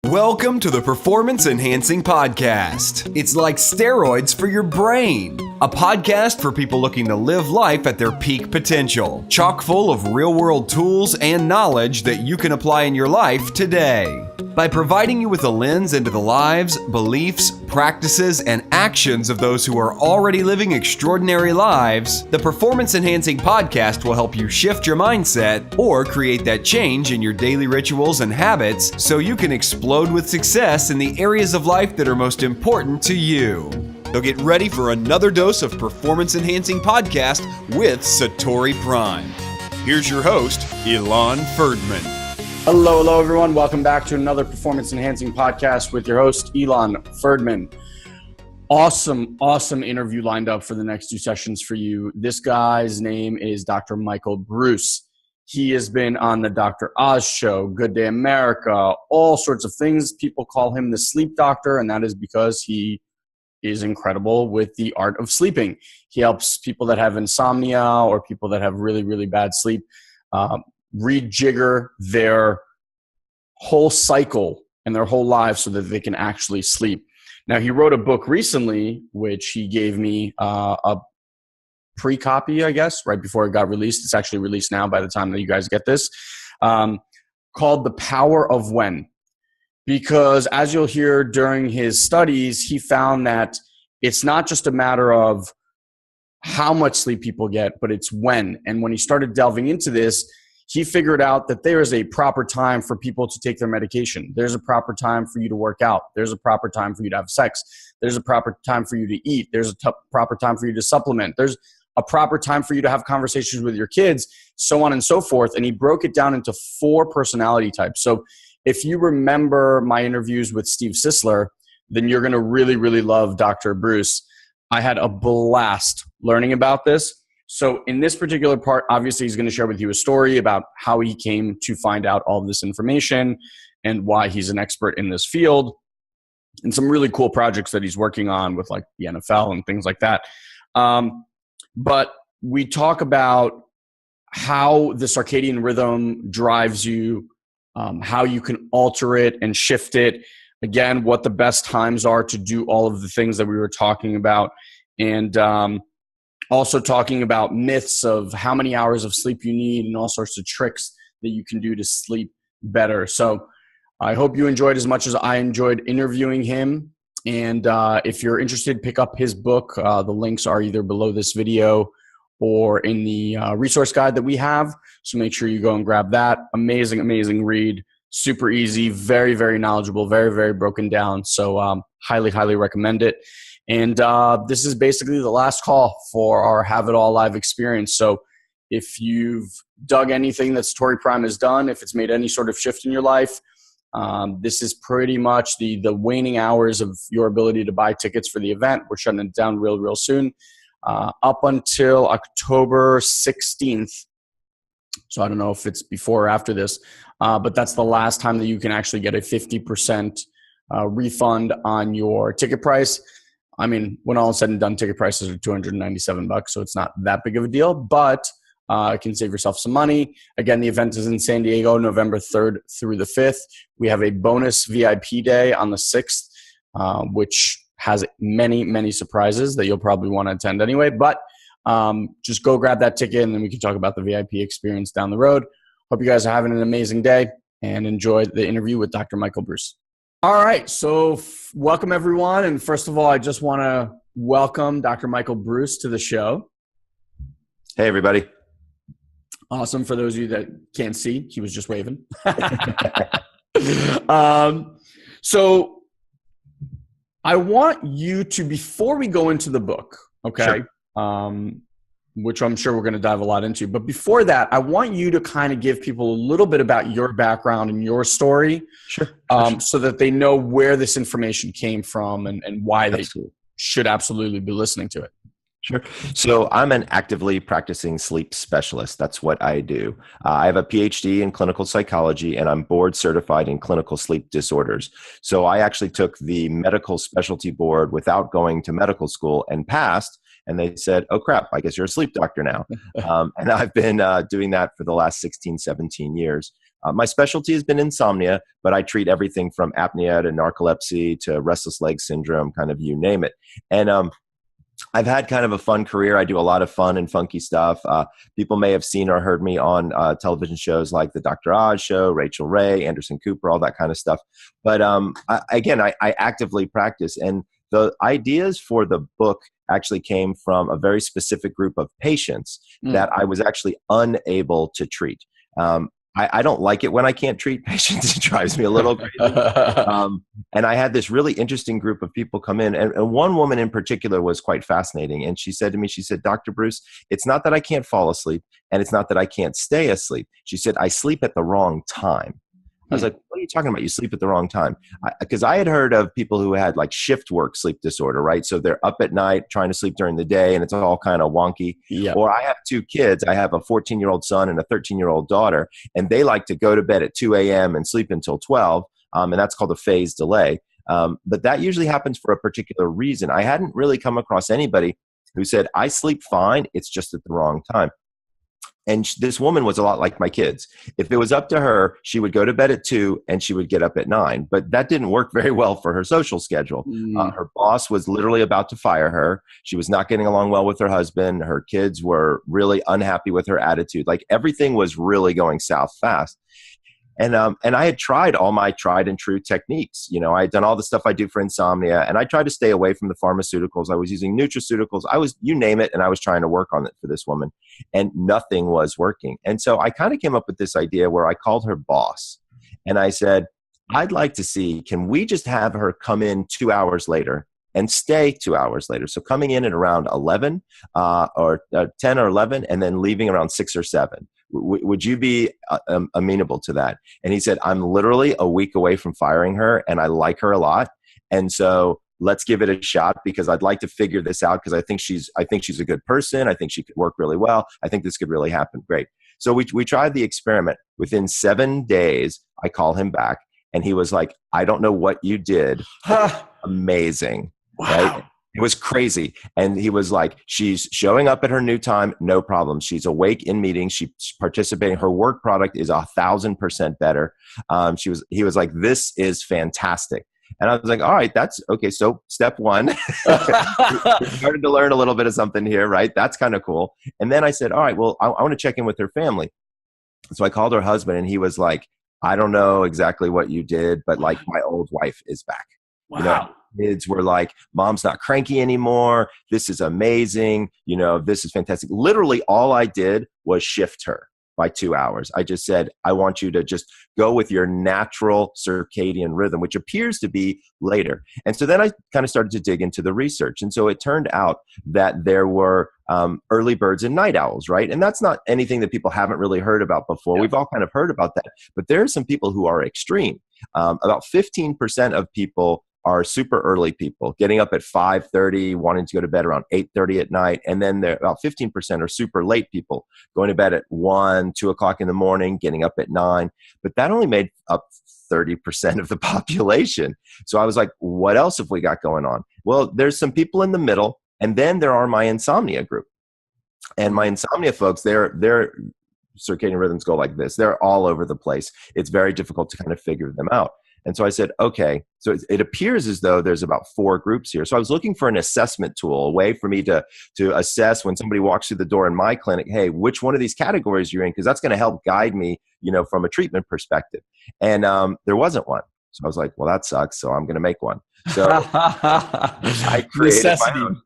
Welcome to the Performance Enhancing Podcast. It's like steroids for your brain. A podcast for people looking to live life at their peak potential. Chock full of real-world tools and knowledge that you can apply in your life today. By providing you with a lens into the lives, beliefs, practices, and actions of those who are already living extraordinary lives, the Performance Enhancing Podcast will help you shift your mindset or create that change in your daily rituals and habits so you can explode with success in the areas of life that are most important to you. So get ready for another dose of Performance Enhancing Podcast with SatoriPrime. Here's your host, Ilan Ferdman. Hello, everyone. Welcome back to another Performance Enhancing Podcast with your host, Ilan Ferdman. Awesome interview lined up for the next two sessions for you. This guy's name is Dr. Michael Breus. He has been on the Dr. Oz show, Good Day America, all sorts of things. People call him the sleep doctor, and that is because he is incredible with the art of sleeping. He helps people that have insomnia or people that have really bad sleep rejigger their whole cycle and their whole lives so that they can actually sleep. Now, he wrote a book recently, which he gave me a pre-copy, I guess, right before it got released. It's actually released now by the time that you guys get this, called The Power of When. Because as you'll hear during his studies, he found that it's not just a matter of how much sleep people get, but it's when. And when he started delving into this, he figured out that there is a proper time for people to take their medication. There's a proper time for you to work out. There's a proper time for you to have sex. There's a proper time for you to eat. There's a proper time for you to supplement. There's a proper time for you to have conversations with your kids, so on and so forth. And he broke it down into 4 personality types. So if you remember my interviews with Steve Sisler, then you're going to really love Dr. Breus. I had a blast learning about this. So in this particular part, obviously, he's going to share with you a story about how he came to find out all of this information and why he's an expert in this field and some really cool projects that he's working on with like the NFL and things like that. But we talk about how the circadian rhythm drives you, how you can alter it and shift it. Again, what the best times are to do all of the things that we were talking about. And also talking about myths of how many hours of sleep you need and all sorts of tricks that you can do to sleep better. So I hope you enjoyed as much as I enjoyed interviewing him. And if you're interested, pick up his book. The links are either below this video or in the resource guide that we have. So make sure you go and grab that. Amazing read. Super easy, very knowledgeable, very broken down. So highly recommend it. And this is basically the last call for our Have It All Live experience. So if you've dug anything that SatoriPrime has done, if it's made any sort of shift in your life, this is pretty much the waning hours of your ability to buy tickets for the event. We're shutting it down real soon, up until October 16th. So I don't know if it's before or after this, but that's the last time that you can actually get a 50% refund on your ticket price. I mean, when all is said and done, ticket prices are $297, so it's not that big of a deal, but you can save yourself some money. Again, the event is in San Diego, November 3rd through the 5th. We have a bonus VIP day on the 6th, which has many surprises that you'll probably want to attend anyway, but just go grab that ticket and then we can talk about the VIP experience down the road. Hope you guys are having an amazing day and enjoy the interview with Dr. Michael Breus. All right, so welcome everyone. And first of all, I just want to welcome Dr. Michael Breus to the show. Hey, everybody. Awesome. For those of you that can't see, he was just waving. So I want you to, before we go into the book, okay, sure. Which I'm sure we're going to dive a lot into. But before that, I want you to kind of give people a little bit about your background and your story, sure. So that they know where this information came from and why they should absolutely be listening to it. Sure. So I'm an actively practicing sleep specialist. That's what I do. I have a PhD in clinical psychology, and I'm board certified in clinical sleep disorders. So I actually took the medical specialty board without going to medical school and passed. And they said, oh, crap, I guess you're a sleep doctor now. And I've been doing that for the last 16, 17 years. My specialty has been insomnia, but I treat everything from apnea to narcolepsy to restless leg syndrome, kind of you name it. And I've had kind of a fun career. I do a lot of fun and funky stuff. People may have seen or heard me on television shows like the Dr. Oz show, Rachel Ray, Anderson Cooper, all that kind of stuff. But I actively practice. And the ideas for the book actually came from a very specific group of patients that I was actually unable to treat. I don't like it when I can't treat patients. It drives me a little crazy. And I had this really interesting group of people come in. And one woman in particular was quite fascinating. And she said to me, she said, Dr. Bruce, it's not that I can't fall asleep and it's not that I can't stay asleep. She said, I sleep at the wrong time. I was like, what are you talking about? You sleep at the wrong time. Because I had heard of people who had like shift work sleep disorder, right? So they're up at night trying to sleep during the day and it's all kind of wonky. Yep. Or I have two kids. I have a 14-year-old son and a 13-year-old daughter, and they like to go to bed at 2 a.m. and sleep until 12. And that's called a phase delay. But that usually happens for a particular reason. I hadn't really come across anybody who said, I sleep fine. It's just at the wrong time. And this woman was a lot like my kids. If it was up to her, she would go to bed at 2 and she would get up at 9. But that didn't work very well for her social schedule. Her boss was literally about to fire her. She was not getting along well with her husband. Her kids were really unhappy with her attitude. Like everything was really going south fast. And I had tried all my tried and true techniques. You know, I had done all the stuff I do for insomnia, and I tried to stay away from the pharmaceuticals. I was using nutraceuticals. You name it, and I was trying to work on it for this woman, and nothing was working. And so I kind of came up with this idea where I called her boss, and I said, I'd like to see, can we just have her come in 2 hours later and stay 2 hours later? So coming in at around 11 or 10 or 11, and then leaving around 6 or 7. Would you be amenable to that? And he said, I'm literally a week away from firing her and I like her a lot. And so let's give it a shot because I'd like to figure this out because I think she's a good person. I think she could work really well. I think this could really happen. Great. So we tried the experiment. Within 7 days, I call him back and he was like, I don't know what you did. Amazing. Wow. Right? It was crazy. And he was like, she's showing up at her new time, no problem. She's awake in meetings. She's participating. Her work product is 1,000% better. He was like, this is fantastic. And I was like, all right, that's okay. So step one, we started to learn a little bit of something here, right? That's kind of cool. And then I said, all right, well, I want to check in with her family. So I called her husband and he was like, I don't know exactly what you did, but like my old wife is back. Wow. You know, kids were like, mom's not cranky anymore. This is amazing. You know, this is fantastic. Literally all I did was shift her by 2 hours. I just said, I want you to just go with your natural circadian rhythm, which appears to be later. And so then I kind of started to dig into the research. And so it turned out that there were early birds and night owls, right? And that's not anything that people haven't really heard about before. Yeah. We've all kind of heard about that. But there are some people who are extreme. About 15% of people are super early people, getting up at 5:30, wanting to go to bed around 8:30 at night. And then there about 15% are super late people, going to bed at 1, 2 o'clock in the morning, getting up at 9. But that only made up 30% of the population. So I was like, what else have we got going on? Well, there's some people in the middle, and then there are my insomnia group. And my insomnia folks, their circadian rhythms go like this. They're all over the place. It's very difficult to kind of figure them out. And so I said, okay, so it appears as though there's about 4 groups here. So I was looking for an assessment tool, a way for me to assess when somebody walks through the door in my clinic, hey, which one of these categories you're in, because that's going to help guide me, you know, from a treatment perspective. And there wasn't one. So I was like, well, that sucks. So I'm going to make one. So I created necessity. my own.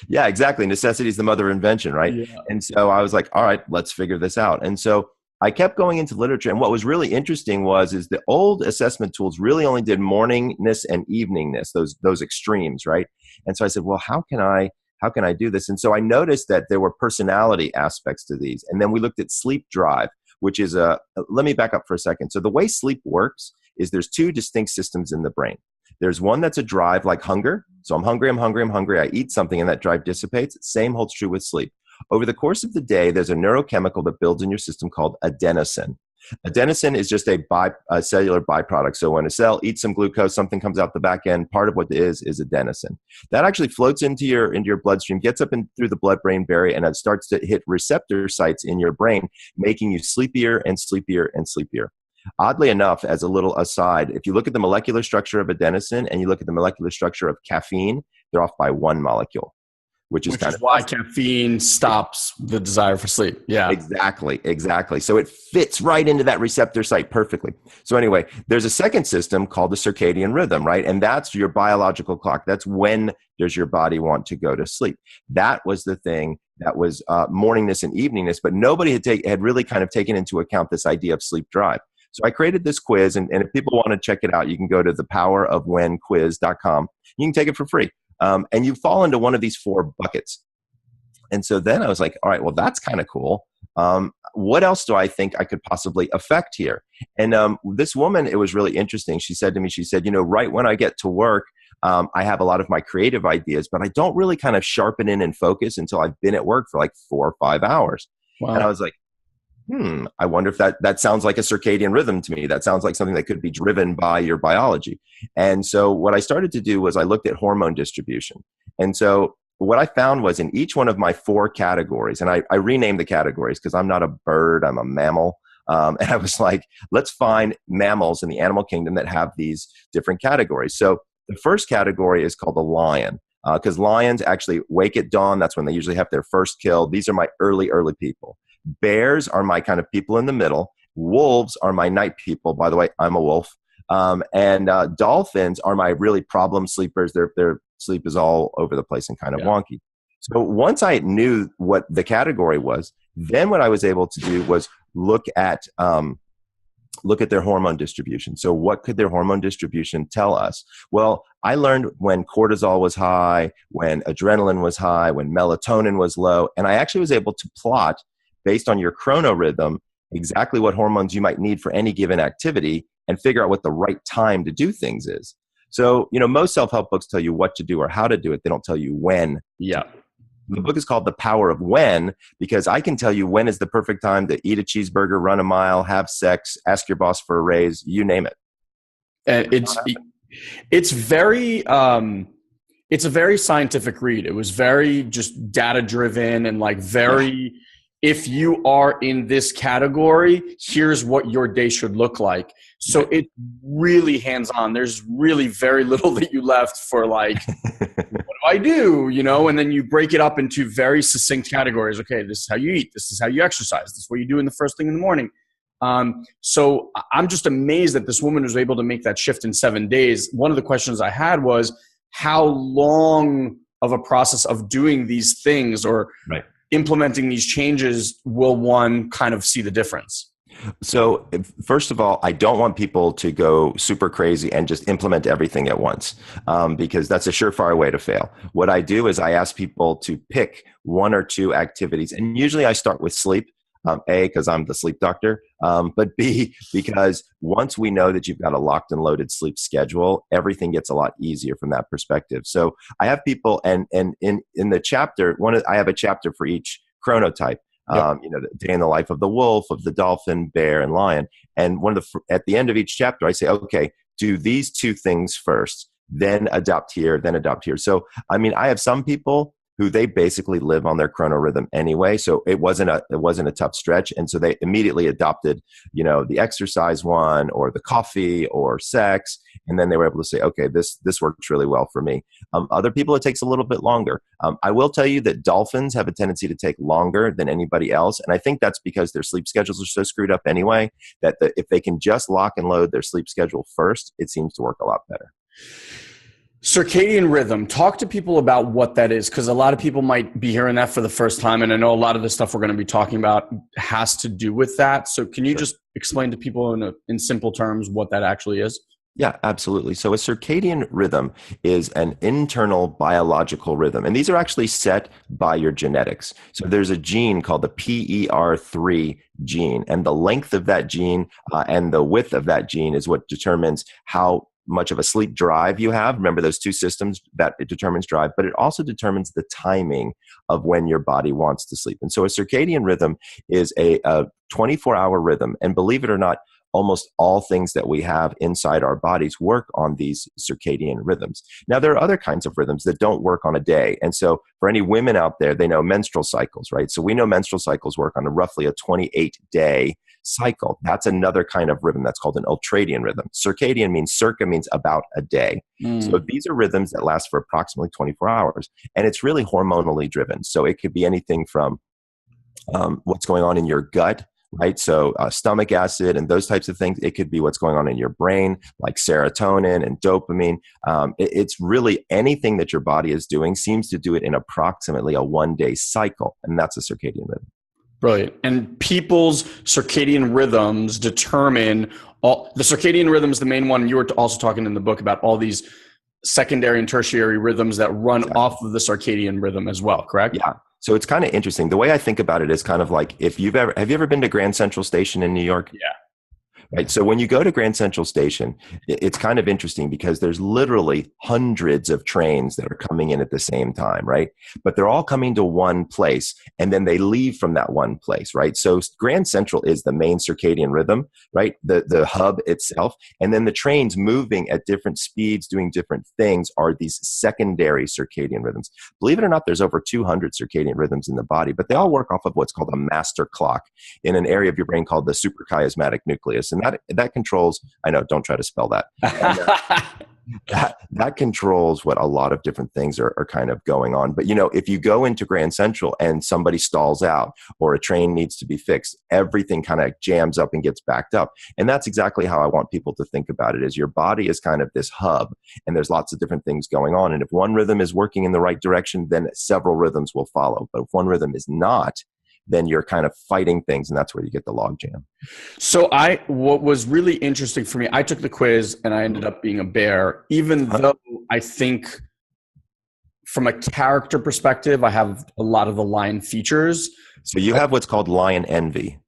Yeah, exactly. Necessity is the mother of invention, right? Yeah. And so I was like, all right, let's figure this out. And so I kept going into literature, and what was really interesting is the old assessment tools really only did morningness and eveningness, those extremes, right? And so I said, well, how can I do this? And so I noticed that there were personality aspects to these. And then we looked at sleep drive, which is let me back up for a second. So the way sleep works is there's 2 distinct systems in the brain. There's one that's a drive like hunger. So I'm hungry. I eat something and that drive dissipates. Same holds true with sleep. Over the course of the day, there's a neurochemical that builds in your system called adenosine. Adenosine is just a cellular byproduct. So when a cell eats some glucose, something comes out the back end. Part of what it is adenosine. That actually floats into your bloodstream, gets up and through the blood-brain barrier, and it starts to hit receptor sites in your brain, making you sleepier and sleepier and sleepier. Oddly enough, as a little aside, if you look at the molecular structure of adenosine and you look at the molecular structure of caffeine, they're off by one molecule, which is kind of why caffeine stops the desire for sleep. Yeah. Exactly. So it fits right into that receptor site perfectly. So anyway, there's a second system called the circadian rhythm, right? And that's your biological clock. That's when does your body want to go to sleep. That was the thing that was morningness and eveningness, but nobody had really kind of taken into account this idea of sleep drive. So I created this quiz, and if people want to check it out, you can go to thepowerofwhenquiz.com. You can take it for free. And you fall into one of these 4 buckets. And so then I was like, all right, well, that's kind of cool. What else do I think I could possibly affect here? And this woman, it was really interesting. She said to me, right when I get to work, I have a lot of my creative ideas, but I don't really kind of sharpen in and focus until I've been at work for like 4 or 5 hours. Wow. And I was like, I wonder if that sounds like a circadian rhythm to me. That sounds like something that could be driven by your biology. And so what I started to do was I looked at hormone distribution. And so what I found was in each one of my 4 categories, and I renamed the categories because I'm not a bird, I'm a mammal. And I was like, let's find mammals in the animal kingdom that have these different categories. So the first category is called the lion, because lions actually wake at dawn. That's when they usually have their first kill. These are my early people. Bears are my kind of people in the middle. Wolves are my night people. By the way, I'm a wolf. And dolphins are my really problem sleepers. Their sleep is all over the place and kind of wonky. So once I knew what the category was, then what I was able to do was look at their hormone distribution. So what could their hormone distribution tell us? Well, I learned when cortisol was high, when adrenaline was high, when melatonin was low, and I actually was able to plot based on your chronorhythm exactly what hormones you might need for any given activity and figure out what the right time to do things is. So, most self-help books tell you what to do or how to do it. They don't tell you when. Yeah. The book is called The Power of When, because I can tell you when is the perfect time to eat a cheeseburger, run a mile, have sex, ask your boss for a raise, you name it. And it's a very scientific read. It was very just data driven and like very, if you are in this category, here's what your day should look like. So it's really hands-on. There's really very little that you left for like, what do I do? And then you break it up into very succinct categories. Okay, this is how you eat. This is how you exercise. This is what you do in the first thing in the morning. So I'm just amazed that this woman was able to make that shift in 7 days. One of the questions I had was, how long of a process of doing these things or implementing these changes will one kind of see the difference? So first of all, I don't want people to go super crazy and just implement everything at once, because that's a surefire way to fail. What I do is I ask people to pick 1 or 2 activities. And usually I start with sleep, A, because I'm the sleep doctor, but B, because once we know that you've got a locked and loaded sleep schedule, everything gets a lot easier from that perspective. So I have people, and in the chapter, I have a chapter for each chronotype. The day in the life of the wolf, of the dolphin, bear, and lion. And at the end of each chapter, I say, okay, do these 2 things first, then adopt here, then adopt here. So, I have some people who they basically live on their chronorhythm anyway. So it wasn't a tough stretch. And so they immediately adopted, the exercise one or the coffee or sex. And then they were able to say, okay, this works really well for me. Other people, it takes a little bit longer. I will tell you that dolphins have a tendency to take longer than anybody else. And I think that's because their sleep schedules are so screwed up anyway, that if they can just lock and load their sleep schedule first, it seems to work a lot better. Circadian rhythm. Talk to people about what that is, because a lot of people might be hearing that for the first time. And I know a lot of the stuff we're going to be talking about has to do with that. So can you just explain to people in simple terms what that actually is? Yeah, absolutely. So a circadian rhythm is an internal biological rhythm. And these are actually set by your genetics. So there's a gene called the PER3 gene. And the length of that gene and the width of that gene is what determines how much of a sleep drive you have. Remember those 2 systems, that it determines drive, but it also determines the timing of when your body wants to sleep. And so a circadian rhythm is a 24-hour rhythm. And believe it or not, almost all things that we have inside our bodies work on these circadian rhythms. Now, there are other kinds of rhythms that don't work on a day. And so for any women out there, they know menstrual cycles, right? So we know menstrual cycles work on roughly a 28-day cycle. That's another kind of rhythm that's called an ultradian rhythm. Circadian means circa means about a day. So these are rhythms that last for approximately 24 hours. And it's really hormonally driven. So it could be anything from what's going on in your gut, right? So stomach acid and those types of things. It could be what's going on in your brain, like serotonin and dopamine. It's really anything that your body is doing seems to do it in approximately a 1-day cycle. And that's a circadian rhythm. Brilliant. And people's circadian rhythms determine the circadian rhythm is the main one. You were also talking in the book about all these secondary and tertiary rhythms that run off of the circadian rhythm as well, correct? Yeah. So it's kind of interesting. The way I think about it is kind of like have you ever been to Grand Central Station in New York? Yeah. Right. So when you go to Grand Central Station, it's kind of interesting because there's literally hundreds of trains that are coming in at the same time, right? But they're all coming to one place and then they leave from that one place, right? So Grand Central is the main circadian rhythm, right? The hub itself. And then the trains moving at different speeds, doing different things are these secondary circadian rhythms. Believe it or not, there's over 200 circadian rhythms in the body, but they all work off of what's called a master clock in an area of your brain called the suprachiasmatic nucleus. And that controls, I know, don't try to spell that. That controls what a lot of different things are kind of going on. But, if you go into Grand Central and somebody stalls out or a train needs to be fixed, everything kind of jams up and gets backed up. And that's exactly how I want people to think about it, is your body is kind of this hub and there's lots of different things going on. And if one rhythm is working in the right direction, then several rhythms will follow. But if one rhythm is not, then you're kind of fighting things, and that's where you get the log jam. So what was really interesting for me, I took the quiz and I ended up being a bear, even though I think from a character perspective, I have a lot of the lion features. So you have what's called lion envy.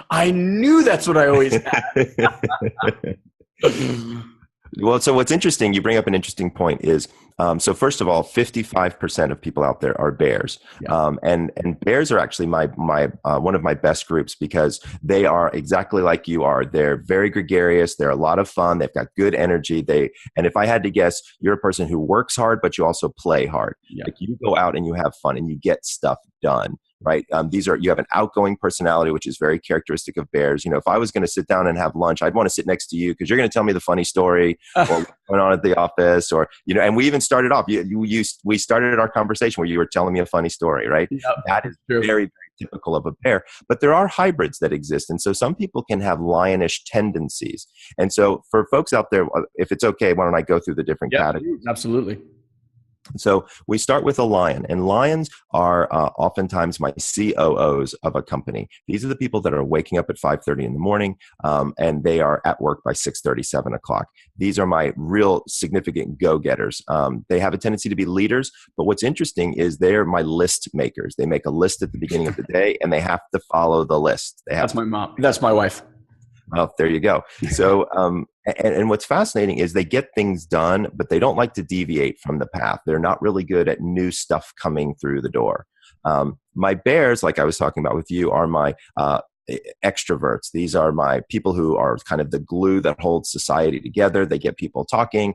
I knew that's what I always had. Well, so what's interesting, you bring up an interesting point is, so first of all, 55% of people out there are bears. Yeah. And bears are actually my one of my best groups because they are exactly like you are. They're very gregarious. They're a lot of fun. They've got good energy. And if I had to guess, you're a person who works hard, but you also play hard. Yeah. Like you go out and you have fun and you get stuff done. Right. You have an outgoing personality, which is very characteristic of bears. If I was going to sit down and have lunch, I'd want to sit next to you because you're going to tell me the funny story or what's going on at the office and we even started off, we started our conversation where you were telling me a funny story, right? Yep. That is very, very typical of a bear, but there are hybrids that exist. And so some people can have lionish tendencies. And so for folks out there, if it's okay, why don't I go through the different categories? Absolutely. So we start with a lion, and lions are oftentimes my COOs of a company. These are the people that are waking up at 5:30 in the morning, and they are at work by 6:30, 7 o'clock. These are my real significant go-getters. They have a tendency to be leaders, but what's interesting is they're my list makers. They make a list at the beginning of the day, and they have to follow the list. That's my mom. That's my wife. Oh, there you go. So, and what's fascinating is they get things done, but they don't like to deviate from the path. They're not really good at new stuff coming through the door. My bears, like I was talking about with you, are my extroverts. These are my people who are kind of the glue that holds society together. They get people talking.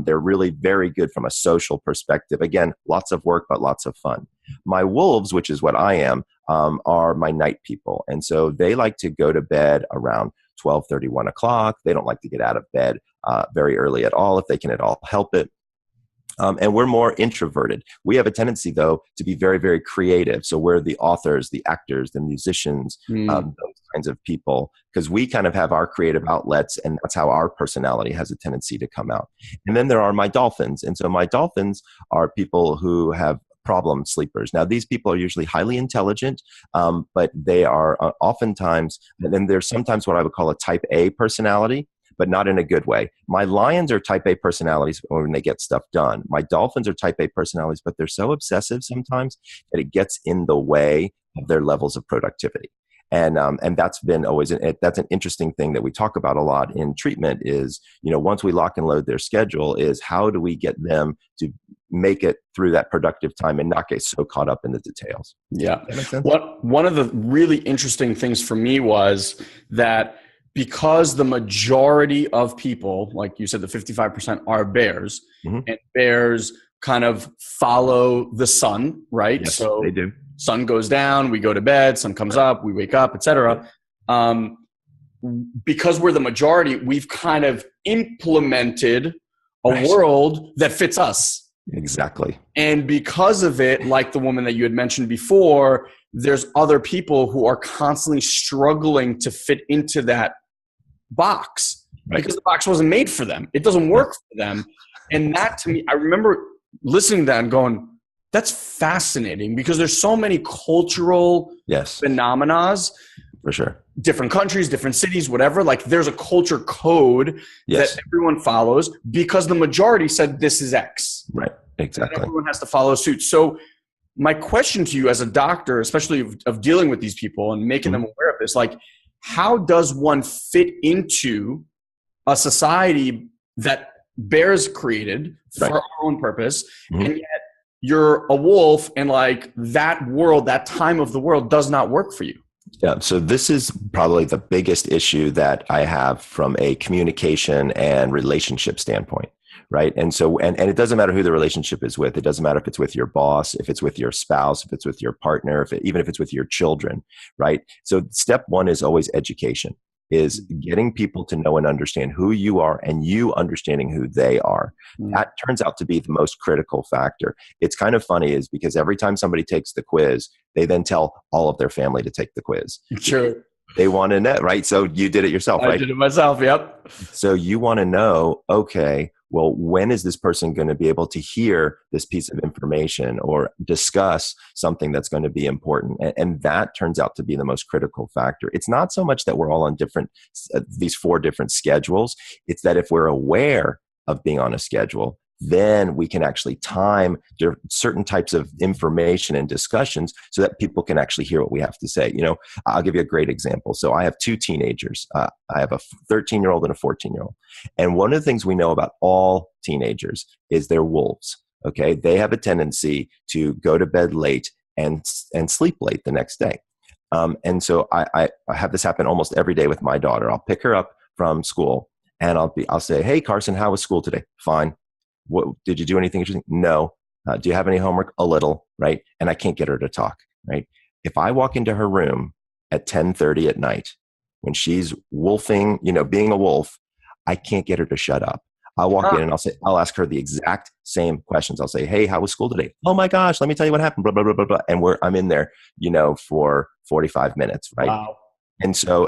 They're really very good from a social perspective. Again, lots of work, but lots of fun. My wolves, which is what I am, are my night people. And so they like to go to bed around 12:30, 1 o'clock. They don't like to get out of bed very early at all if they can at all help it. And we're more introverted. We have a tendency, though, to be very, very creative. So we're the authors, the actors, the musicians, those kinds of people, because we kind of have our creative outlets, and that's how our personality has a tendency to come out. And then there are my dolphins. And so my dolphins are people who have problem sleepers. Now, these people are usually highly intelligent, but they are oftentimes, and then there's sometimes what I would call a type A personality, but not in a good way. My lions are type A personalities when they get stuff done. My dolphins are type A personalities, but they're so obsessive sometimes that it gets in the way of their levels of productivity. And that's been always, that's an interesting thing that we talk about a lot in treatment is, once we lock and load their schedule is how do we get them to make it through that productive time and not get so caught up in the details. Yeah. One of the really interesting things for me was that because the majority of people, like you said, the 55% are bears, and bears kind of follow the sun, right? Yes, so they do. sun goes down, we go to bed, sun comes up, we wake up, etc. Because we're the majority, we've kind of implemented a world that fits us. Exactly. And because of it, like the woman that you had mentioned before, there's other people who are constantly struggling to fit into that box because the box wasn't made for them. It doesn't work for them. And that, to me, I remember listening to that and going, that's fascinating, because there's so many cultural phenomena. For sure. Different countries, different cities, whatever. Like, there's a culture code that everyone follows because the majority said this is X. Right. Exactly. And everyone has to follow suit. So my question to you as a doctor, especially of dealing with these people and making them aware of this, like, how does one fit into a society that bears created for our own purpose, and yet you're a wolf, and like that world, that time of the world does not work for you? Yeah. So this is probably the biggest issue that I have from a communication and relationship standpoint. Right. And so, and it doesn't matter who the relationship is with. It doesn't matter if it's with your boss, if it's with your spouse, if it's with your partner, even if it's with your children. Right. So step one is always education, is getting people to know and understand who you are, and you understanding who they are. That turns out to be the most critical factor. It's kind of funny, is because every time somebody takes the quiz, they then tell all of their family to take the quiz. Sure. They want to know, right? So you did it yourself, right? I did it myself. Yep. So you want to know, okay, well, when is this person going to be able to hear this piece of information or discuss something that's going to be important? And that turns out to be the most critical factor. It's not so much that we're all on these 4 different schedules. It's that if we're aware of being on a schedule, then we can actually time certain types of information and discussions so that people can actually hear what we have to say. You know, I'll give you a great example. So I have 2 teenagers. I have a 13-year-old and a 14-year-old. And one of the things we know about all teenagers is they're wolves. Okay. They have a tendency to go to bed late and sleep late the next day. And so I have this happen almost every day with my daughter. I'll pick her up from school and I'll say, "Hey, Carson, how was school today?" "Fine." "What, did you do anything interesting?" "No." "Do you have any homework?" "A little." Right. And I can't get her to talk. Right. If I walk into her room at 10:30 at night when she's wolfing, being a wolf, I can't get her to shut up. I'll walk in and I'll ask her the exact same questions. I'll say, "Hey, how was school today?" "Oh my gosh, let me tell you what happened." Blah, blah, blah, blah, blah. And I'm in there, for 45 minutes. Right. Wow.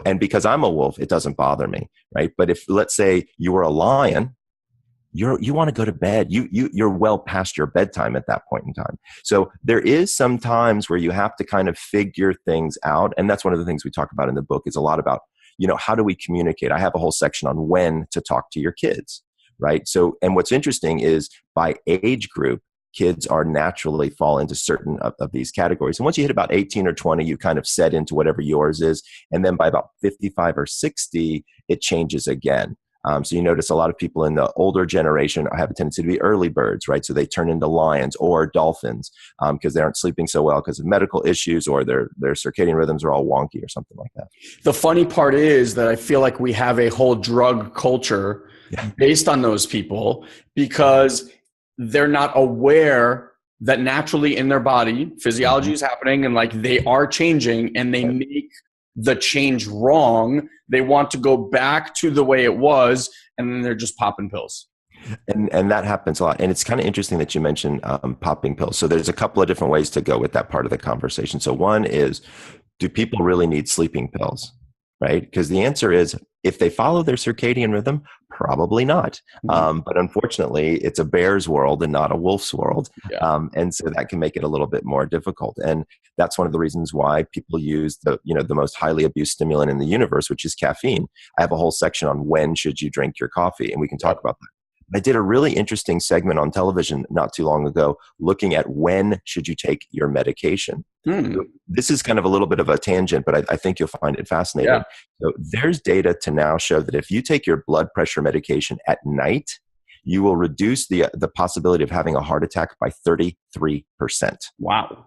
And because I'm a wolf, it doesn't bother me. Right. But if, let's say, you were a lion, you want to go to bed. You're well past your bedtime at that point in time. So there is some times where you have to kind of figure things out. And that's one of the things we talk about in the book, is a lot about, how do we communicate? I have a whole section on when to talk to your kids, right? So, and what's interesting is by age group, kids are naturally fall into certain of these categories. And once you hit about 18 or 20, you kind of set into whatever yours is. And then by about 55 or 60, it changes again. So you notice a lot of people in the older generation have a tendency to be early birds, right? So they turn into lions or dolphins because they aren't sleeping so well because of medical issues, or their circadian rhythms are all wonky or something like that. The funny part is that I feel like we have a whole drug culture based on those people, because they're not aware that naturally in their body, physiology is happening, and like they are changing, and they make the change wrong. They want to go back to the way it was, and then they're just popping pills. And that happens a lot. And it's kind of interesting that you mentioned popping pills. So there's a couple of different ways to go with that part of the conversation. So one is, do people really need sleeping pills? Right? Because the answer is, if they follow their circadian rhythm, probably not. But unfortunately, it's a bear's world and not a wolf's world. And so that can make it a little bit more difficult. And that's one of the reasons why people use the most highly abused stimulant in the universe, which is caffeine. I have a whole section on when should you drink your coffee, and we can talk about that. I did a really interesting segment on television not too long ago looking at when should you take your medication. This is kind of a little bit of a tangent, but I think you'll find it fascinating. So there's data to now show that if you take your blood pressure medication at night, you will reduce the possibility of having a heart attack by 33%. Wow.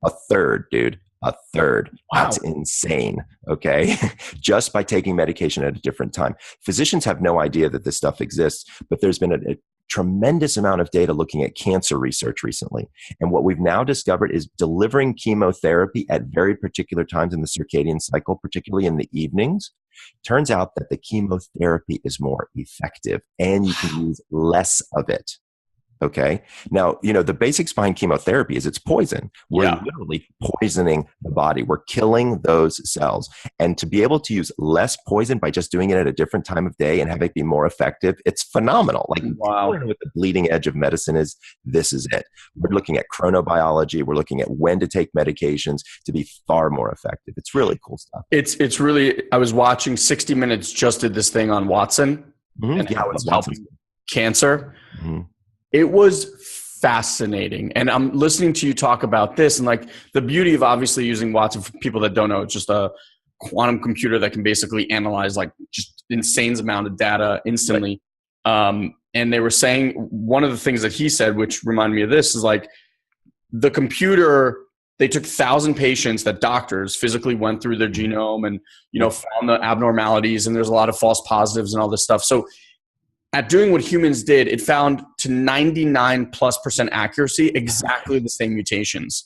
A third, dude. A third. Wow. That's insane. Okay. Just by taking medication at a different time. Physicians have no idea that this stuff exists, but there's been a tremendous amount of data looking at cancer research recently. And what we've now discovered is delivering chemotherapy at very particular times in the circadian cycle, particularly in the evenings. Turns out that the chemotherapy is more effective and you can use less of it. Okay. Now, the basics behind chemotherapy is it's poison. We're literally poisoning the body. We're killing those cells. And to be able to use less poison by just doing it at a different time of day and have it be more effective, it's phenomenal. Like, wow. What the bleeding edge of medicine is, this is it. We're looking at chronobiology. We're looking at when to take medications to be far more effective. It's really cool stuff. It's really, I was watching 60 Minutes just did this thing on Watson and how it's helping cancer. Mm-hmm. It was fascinating. And I'm listening to you talk about this, and like the beauty of obviously using Watson, for people that don't know, it's just a quantum computer that can basically analyze like just insane amount of data instantly. Right. And they were saying one of the things that he said, which reminded me of this, is like the computer, they took 1,000 patients that doctors physically went through their genome and, found the abnormalities, and there's a lot of false positives and all this stuff. So at doing what humans did, it found to 99+% accuracy exactly the same mutations.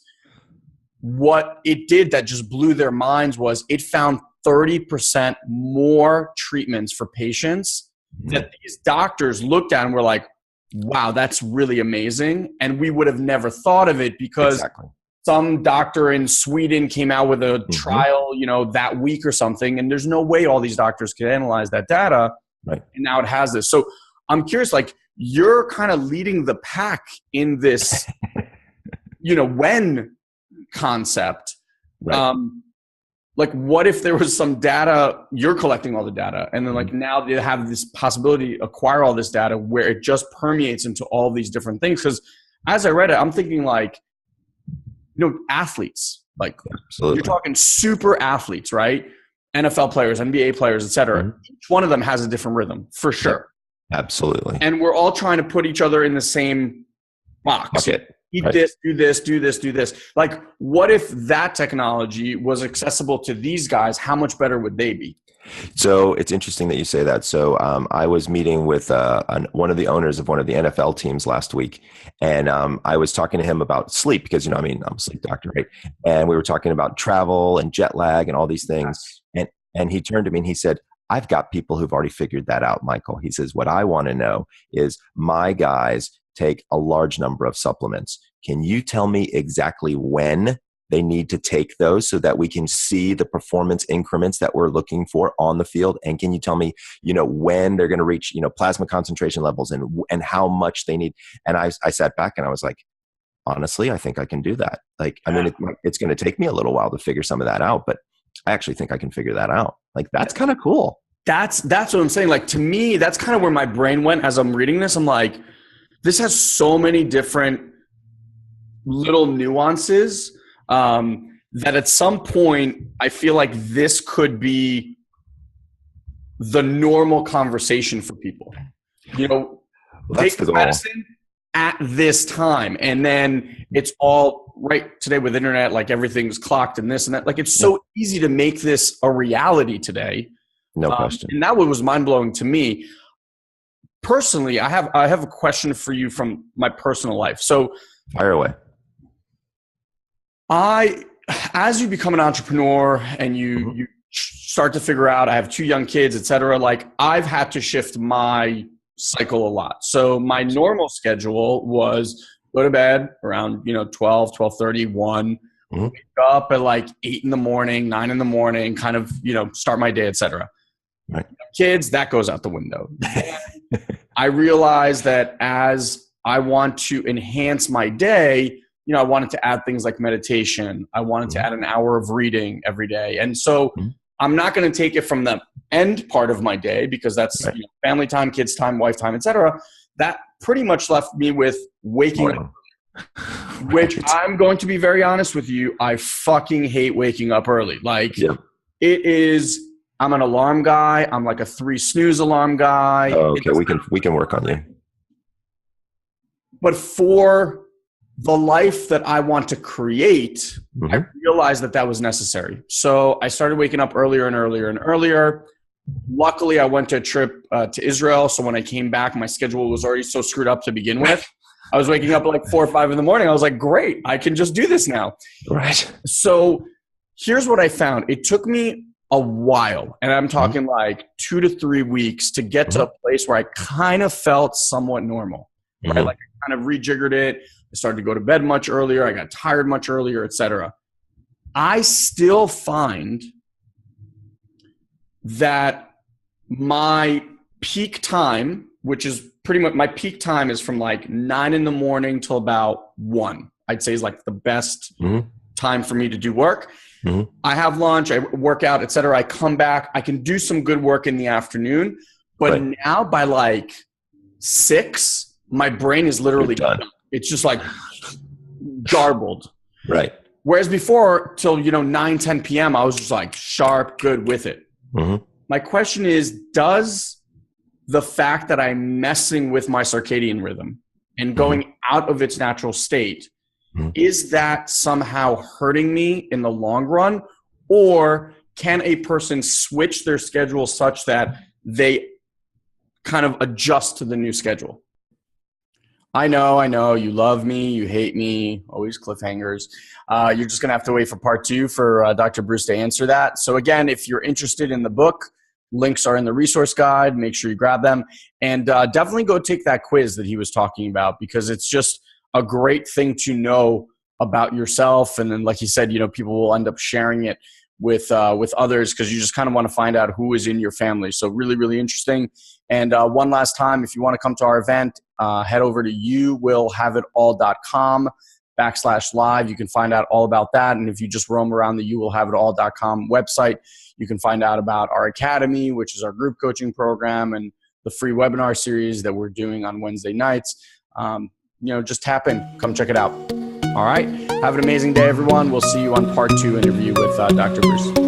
What it did that just blew their minds was it found 30% more treatments for patients that these doctors looked at and were like, wow, that's really amazing. And we would have never thought of it because some doctor in Sweden came out with a trial, that week or something. And there's no way all these doctors could analyze that data. Right. And now it has this. So I'm curious, like, you're kind of leading the pack in this, when concept. Right. Like, what if there was some data, you're collecting all the data, and then like now they have this possibility to acquire all this data where it just permeates into all these different things? Because as I read it, I'm thinking like, athletes, like you're talking super athletes, right? NFL players, NBA players, et cetera. Each one of them has a different rhythm for sure. Absolutely. And we're all trying to put each other in the same box. Eat this, do this, do this, do this. Like, what if that technology was accessible to these guys? How much better would they be? So it's interesting that you say that. So I was meeting with one of the owners of one of the NFL teams last week, and I was talking to him about sleep because, I'm a sleep doctor, right? And we were talking about travel and jet lag and all these things. And he turned to me and he said, I've got people who've already figured that out, Michael. He says, what I want to know is my guys take a large number of supplements. Can you tell me exactly when they need to take those so that we can see the performance increments that we're looking for on the field? And can you tell me, when they're going to reach, plasma concentration levels and how much they need? And I sat back and I was like, honestly, I think I can do that. Like, I mean, it's going to take me a little while to figure some of that out, but I actually think I can figure that out. Like, that's kind of cool. That's what I'm saying. Like, to me, that's kind of where my brain went as I'm reading this. I'm like, this has so many different little nuances that at some point I feel like this could be the normal conversation for people. That's take medicine at this time, and then it's all right today with internet, like everything's clocked and this and that. Like, it's so easy to make this a reality today. No question. And that was mind-blowing to me. Personally, I have a question for you from my personal life. So fire away. As you become an entrepreneur and you start to figure out, I have 2 young kids, et cetera, like I've had to shift my cycle a lot. So my normal schedule was go to bed around, 12, 12:30, 1, wake up at like 8 in the morning, 9 in the morning, kind of, start my day, et cetera. Right. Kids, that goes out the window. I realized that as I want to enhance my day, I wanted to add things like meditation. I wanted to add an hour of reading every day. And so I'm not going to take it from the end part of my day because that's family time, kids time, wife time, et cetera. That pretty much left me with waking up. Which I'm going to be very honest with you, I fucking hate waking up early. Like it is, I'm an alarm guy. I'm like a 3 snooze alarm guy. Oh, okay, we can work on you. But for the life that I want to create, I realized that was necessary. So I started waking up earlier and earlier and earlier. luckily I went to a trip to Israel. So when I came back, my schedule was already so screwed up to begin with. I was waking up at like 4 or 5 in the morning. I was like, great, I can just do this now. Right. So here's what I found. It took me a while, and I'm talking like 2 to 3 weeks to get to a place where I kind of felt somewhat normal, right? Like I kind of rejiggered it. I started to go to bed much earlier. I got tired much earlier, etc. I still find that my peak time, which is pretty much my peak time, is from like 9 in the morning till about 1. I'd say is like the best time for me to do work. I have lunch, I work out, etc. I come back, I can do some good work in the afternoon, but now by like 6, my brain is literally done. It's just like garbled. Right. Whereas before, till 9, 10 p.m., I was just like sharp, good with it. My question is, does the fact that I'm messing with my circadian rhythm and going out of its natural state, is that somehow hurting me in the long run? Or can a person switch their schedule such that they kind of adjust to the new schedule? I know. You love me. You hate me. Always cliffhangers. You're just going to have to wait for part 2 for Dr. Bruce to answer that. So again, if you're interested in the book, links are in the resource guide. Make sure you grab them. And definitely go take that quiz that he was talking about, because it's just a great thing to know about yourself. And then, like he said, people will end up sharing it with others, because you just kind of want to find out who is in your family. So really, really interesting. And one last time, if you want to come to our event, head over to youwillhaveitall.com/live. You can find out all about that. And if you just roam around the youwillhaveitall.com website, you can find out about our academy, which is our group coaching program, and the free webinar series that we're doing on Wednesday nights. Just tap in, come check it out. All right. Have an amazing day, everyone. We'll see you on part 2 interview with Dr. Bruce.